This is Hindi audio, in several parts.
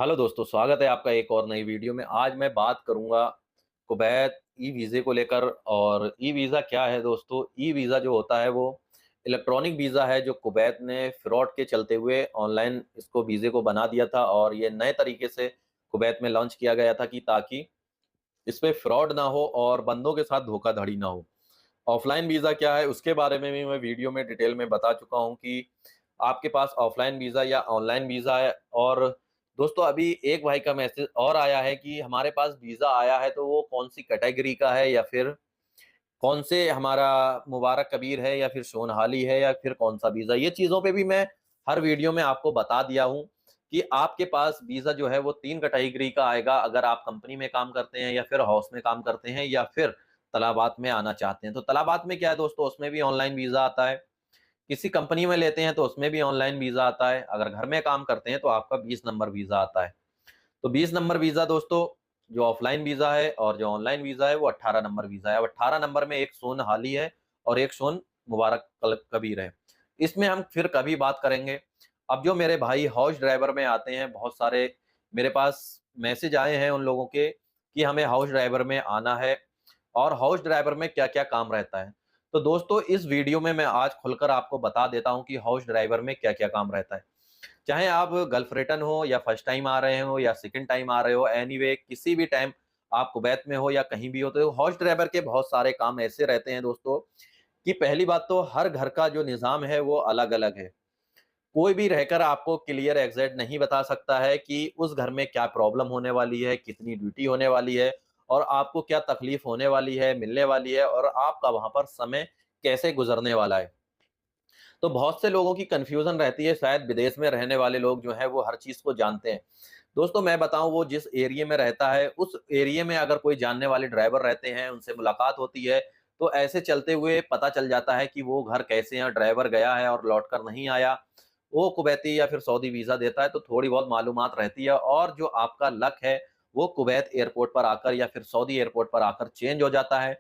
हेलो दोस्तों, स्वागत है आपका एक और नई वीडियो में। आज मैं बात करूंगा कुवैत ई वीज़े को लेकर। और ई वीज़ा क्या है दोस्तों? ई वीज़ा जो होता है वो इलेक्ट्रॉनिक वीज़ा है, जो कुवैत ने फ्रॉड के चलते हुए ऑनलाइन इसको वीज़े को बना दिया था। और ये नए तरीके से कुवैत में लॉन्च किया गया था कि ताकि इस पे फ्रॉड ना हो और बंदों के साथ धोखाधड़ी ना हो। ऑफलाइन वीज़ा क्या है उसके बारे में भी मैं वीडियो में डिटेल में बता चुका हूँ कि आपके पास ऑफलाइन वीज़ा या ऑनलाइन वीज़ा है। और दोस्तों, अभी एक भाई का मैसेज और आया है कि हमारे पास वीज़ा आया है, तो वो कौन-सी कैटेगरी का है या फिर कौन से हमारा मुबारक कबीर है या फिर सोनहाली है या फिर कौन-सा वीज़ा। ये चीज़ों पे भी मैं हर वीडियो में आपको बता दिया हूँ कि आपके पास वीज़ा जो है वो 3 कैटेगरी का आएगा, अगर आप कंपनी में काम करते हैं या फिर हाउस में काम करते हैं या फिर तलाबात में आना चाहते हैं। तो तलाबात में क्या है दोस्तों, उसमें भी ऑनलाइन वीज़ा आता है। किसी कंपनी में लेते हैं तो उसमें भी ऑनलाइन वीज़ा आता है। अगर घर में काम करते हैं तो आपका 20 नंबर वीज़ा आता है। तो 20 नंबर वीज़ा दोस्तों, जो ऑफलाइन वीज़ा है, और जो ऑनलाइन वीज़ा है वो 18 नंबर वीज़ा है। अब 18 नंबर में एक सोन हाली है और एक सोन मुबारक कबीर है। इसमें हम फिर कभी बात करेंगे। अब जो मेरे भाई हाउस ड्राइवर में आते हैं, बहुत सारे मेरे पास मैसेज आए हैं उन लोगों के कि हमें हाउस ड्राइवर में आना है और हाउस ड्राइवर में क्या-क्या काम रहता है। तो दोस्तों, इस वीडियो में मैं आज खुलकर आपको बता देता हूँ कि हाउस ड्राइवर में क्या-क्या काम रहता है। चाहे आप गल्फ रिटर्न हो या फर्स्ट टाइम आ रहे हो या सेकंड टाइम आ रहे हो, एनीवे किसी भी टाइम आप कुवैत में हो या कहीं भी हो, तो हाउस ड्राइवर के बहुत सारे काम ऐसे रहते हैं दोस्तों कि पहली बात तो हर घर का जो निज़ाम है वो अलग-अलग है। कोई भी रहकर आपको क्लियर एग्ज़ैक्ट नहीं बता सकता है कि उस घर में क्या प्रॉब्लम होने वाली है, कितनी ड्यूटी होने वाली है और आपको क्या तकलीफ़ होने वाली है, मिलने वाली है और आपका वहाँ पर समय कैसे गुज़रने वाला है। तो बहुत से लोगों की कन्फ्यूज़न रहती है, शायद विदेश में रहने वाले लोग जो हैं वो हर चीज़ को जानते हैं। दोस्तों, मैं बताऊँ, वो जिस एरिये में रहता है, उस एरिये में अगर कोई जानने वाले ड्राइवर रहते हैं, उनसे मुलाकात होती है, तो ऐसे चलते हुए पता चल जाता है कि वो घर कैसे हैं, ड्राइवर गया है और लौट कर नहीं आया। वो कुवैती या फिर सऊदी वीज़ा देता है, तो थोड़ी बहुत मालूमात रहती है। और जो आपका लक है, वो कुवैत एयरपोर्ट पर आकर या फिर सऊदी एयरपोर्ट पर आकर चेंज हो जाता है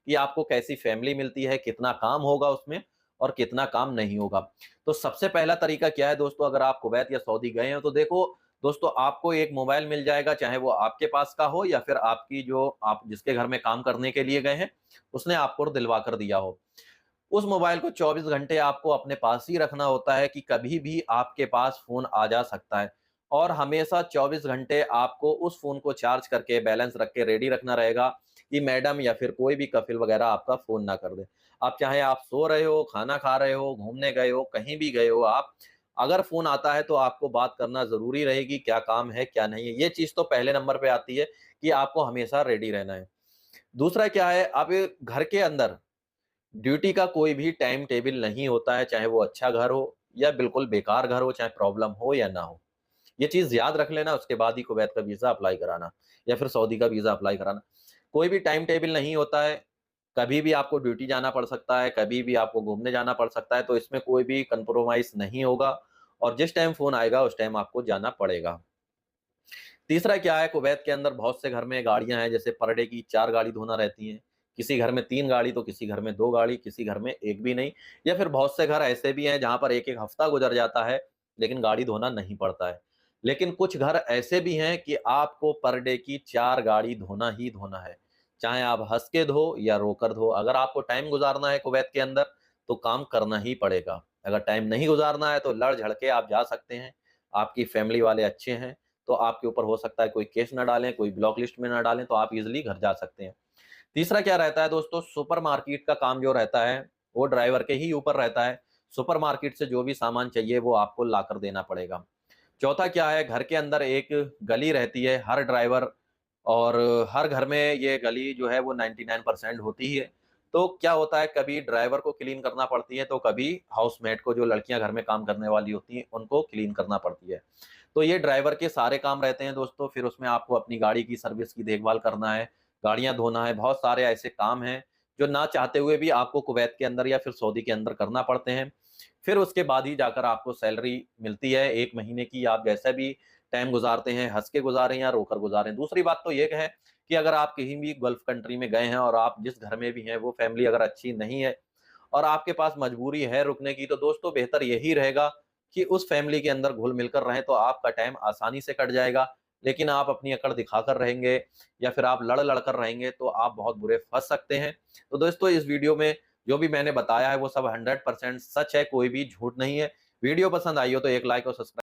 कि आपको कैसी फैमिली मिलती है, कितना काम होगा उसमें और कितना काम नहीं होगा। तो सबसे पहला तरीका क्या है दोस्तों, अगर आप कुवैत या सऊदी गए हो तो देखो दोस्तों, आपको एक मोबाइल मिल जाएगा, चाहे वो आपके पास का हो या फिर आपकी जो आप जिसके घर में काम करने के लिए गए हैं, उसने आपको दिलवा कर दिया हो। उस मोबाइल को 24 घंटे आपको अपने पास ही रखना होता है कि कभी भी आपके पास फ़ोन आ जा सकता है। और हमेशा 24 घंटे आपको उस फ़ोन को चार्ज करके बैलेंस रख के रेडी रखना रहेगा कि मैडम या फिर कोई भी कफ़िल वग़ैरह आपका फ़ोन ना कर दे। अब चाहे आप सो रहे हो, खाना खा रहे हो, घूमने गए हो, कहीं भी गए हो आप, अगर फ़ोन आता है तो आपको बात करना ज़रूरी रहेगी, क्या काम है, क्या नहीं है। ये चीज़ तो पहले नंबर पे आती है कि आपको हमेशा रेडी रहना है। दूसरा क्या है, अब घर के अंदर ड्यूटी का कोई भी टाइम टेबल नहीं होता है, चाहे वो अच्छा घर हो या बिल्कुल बेकार घर हो, चाहे प्रॉब्लम हो या ना हो। ये चीज़ याद रख लेना, उसके बाद ही कुवैत का वीज़ा अप्लाई कराना या फिर सऊदी का वीज़ा अप्लाई कराना। कोई भी टाइम टेबल नहीं होता है, कभी भी आपको ड्यूटी जाना पड़ सकता है, कभी भी आपको घूमने जाना पड़ सकता है, तो इसमें कोई भी कंप्रोमाइज़ नहीं होगा और जिस टाइम फ़ोन आएगा, उस टाइम आपको जाना पड़ेगा। तीसरा क्या है, कुवैत के अंदर बहुत से घर में गाड़ियाँ हैं, जैसे पर डे की 4 गाड़ी धोना रहती हैं। किसी घर में 3 गाड़ी, तो किसी घर में 2 गाड़ी, किसी घर में 1 भी नहीं, या फिर बहुत से घर ऐसे भी हैं जहाँ पर 1-1 हफ्ता गुज़र जाता है, लेकिन गाड़ी धोना नहीं पड़ता है। लेकिन कुछ घर ऐसे भी हैं कि आपको पर डे की 4 गाड़ी धोना ही धोना है। चाहे आप हँस के धो या रोकर धो, अगर आपको टाइम गुज़ारना है कुवैत के अंदर, तो काम करना ही पड़ेगा। अगर टाइम नहीं गुज़ारना है, तो लड़-झड़ के आप जा सकते हैं। आपकी फैमिली वाले अच्छे हैं, तो आपके ऊपर हो सकता है कोई केस ना डालें, कोई ब्लॉक लिस्ट में ना डालें, तो आप ईज़िली घर जा सकते हैं। तीसरा क्या रहता है दोस्तों, सुपरमार्केट का काम जो रहता है, वो ड्राइवर के ही ऊपर रहता है। सुपरमार्केट से जो भी सामान चाहिए, वो आपको लाकर देना पड़ेगा। चौथा क्या है, घर के अंदर एक गली रहती है, हर ड्राइवर और हर घर में ये गली जो है वो 99% होती ही है। तो क्या होता है, कभी ड्राइवर को क्लीन करना पड़ती है, तो कभी हाउसमेट को, जो लड़कियाँ घर में काम करने वाली होती हैं, उनको क्लीन करना पड़ती है। तो ये ड्राइवर के सारे काम रहते हैं दोस्तों, फिर उसमें आपको अपनी गाड़ी की सर्विस की देखभाल करना है, गाड़ियाँ धोना है, बहुत सारे ऐसे काम हैं, जो ना चाहते हुए भी आपको कुवैत के अंदर या फिर सऊदी के अंदर करना पड़ते हैं। फिर उसके बाद ही जाकर आपको सैलरी मिलती है 1 महीने की, आप जैसा भी टाइम गुज़ारते हैं, हँस के गुज़ारें या रोकर गुज़ारें। दूसरी बात तो ये है कि अगर आप कहीं भी गल्फ़ कंट्री में गए हैं और आप जिस घर में भी हैं, वो फैमिली अगर अच्छी नहीं है और आपके पास मजबूरी है रुकने की, तो दोस्तों बेहतर यही रहेगा कि उस फैमिली के अंदर घुल-मिल कर रहें, तो आपका टाइम आसानी से कट जाएगा। लेकिन आप अपनी अकड़ दिखाकर रहेंगे या फिर आप लड़-लड़ कर रहेंगे, तो आप बहुत बुरे फँस सकते हैं। तो दोस्तों, इस वीडियो में जो भी मैंने बताया है, वो सब 100% सच है, कोई भी झूठ नहीं है। वीडियो पसंद आई हो तो एक लाइक और सब्सक्राइब